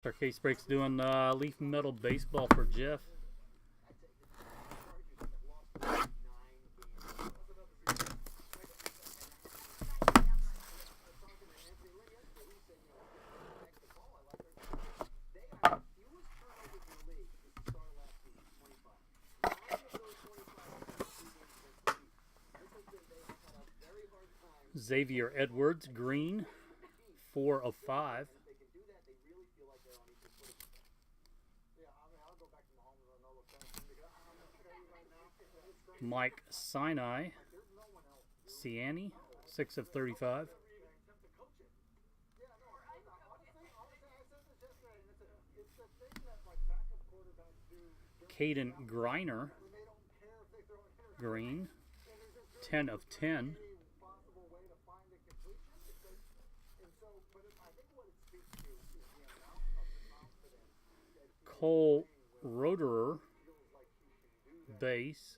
Our case break's doing leaf metal baseball for Jeff. Xavier Edwards, green, 4 of 5. Mike Sinai, Ciani, 6 of 35. Caden Griner, green, 10 of 10. Cole Roderer, base.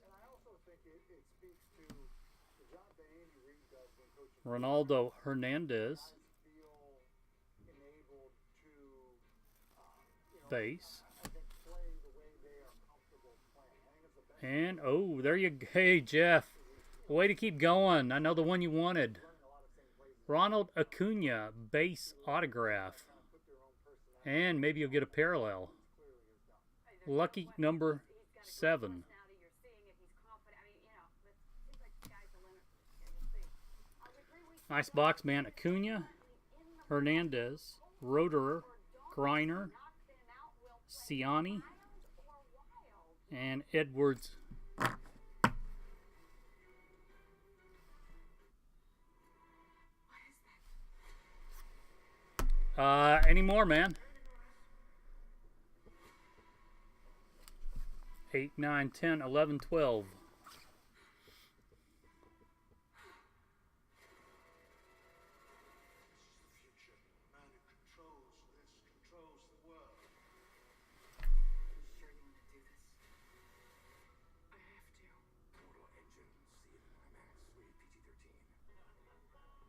Ronaldo Hernandez, base. And, oh, there you go. Hey, Jeff. Way to keep going. I know the one you wanted. Ronald Acuna, base autograph. And maybe you'll get a parallel. Lucky number 7. Nice box, man. Acuna, Hernandez, Roderer, Griner, Ciani, and Edwards. Any more, man? 8, 9, 10, 11, 12.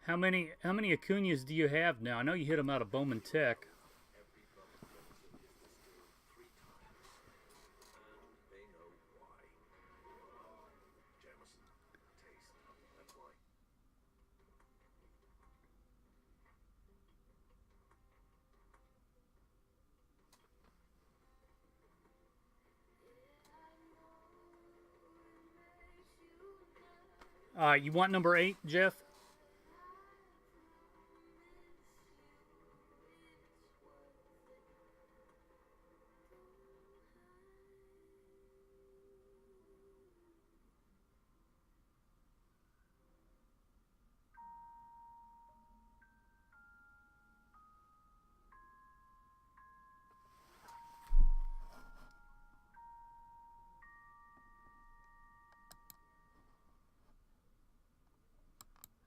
How many Acunas do you have now? I know you hit them out of Bowman Tech. You want number 8, Jeff?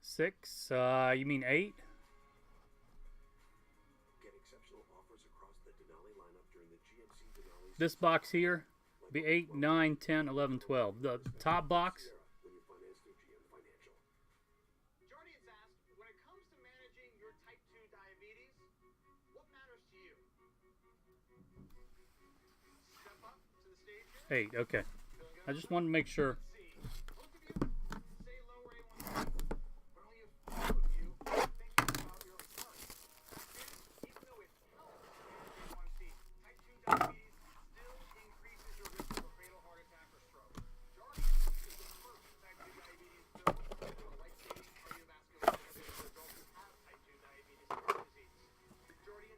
Six. You mean 8? This box here be 8, 9, 10, 11, 12. The top box. Eight. Okay. I just wanted to make sure.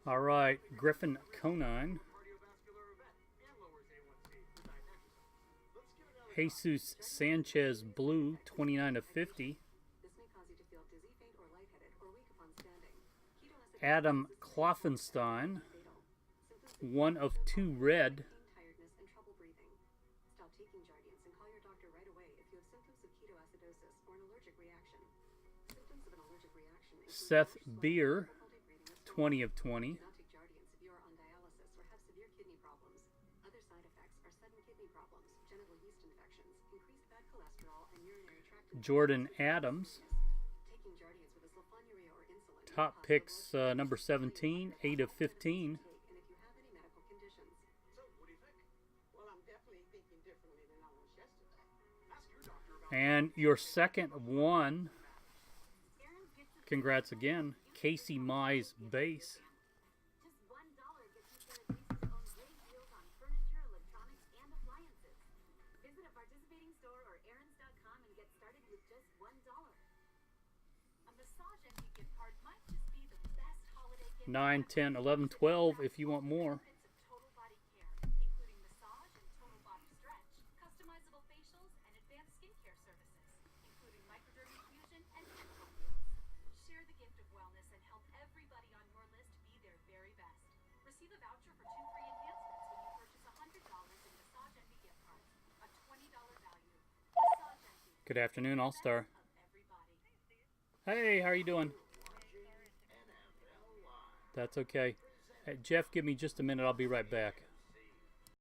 All right, Griffin Conine. Jesus Sanchez blue, 29 of 50. Adam Kloffenstein, 1 of 2 red. Seth Beer, 20 of 20. Jordan Adams. Top picks, number 17, 8 of 15. And your second one, congrats again, Casey Mize base. $9, $10, $11, $12 if you want more. Good afternoon, All-Star. Hey, how are you doing? That's okay. Hey, Jeff, give me just a minute. I'll be right back.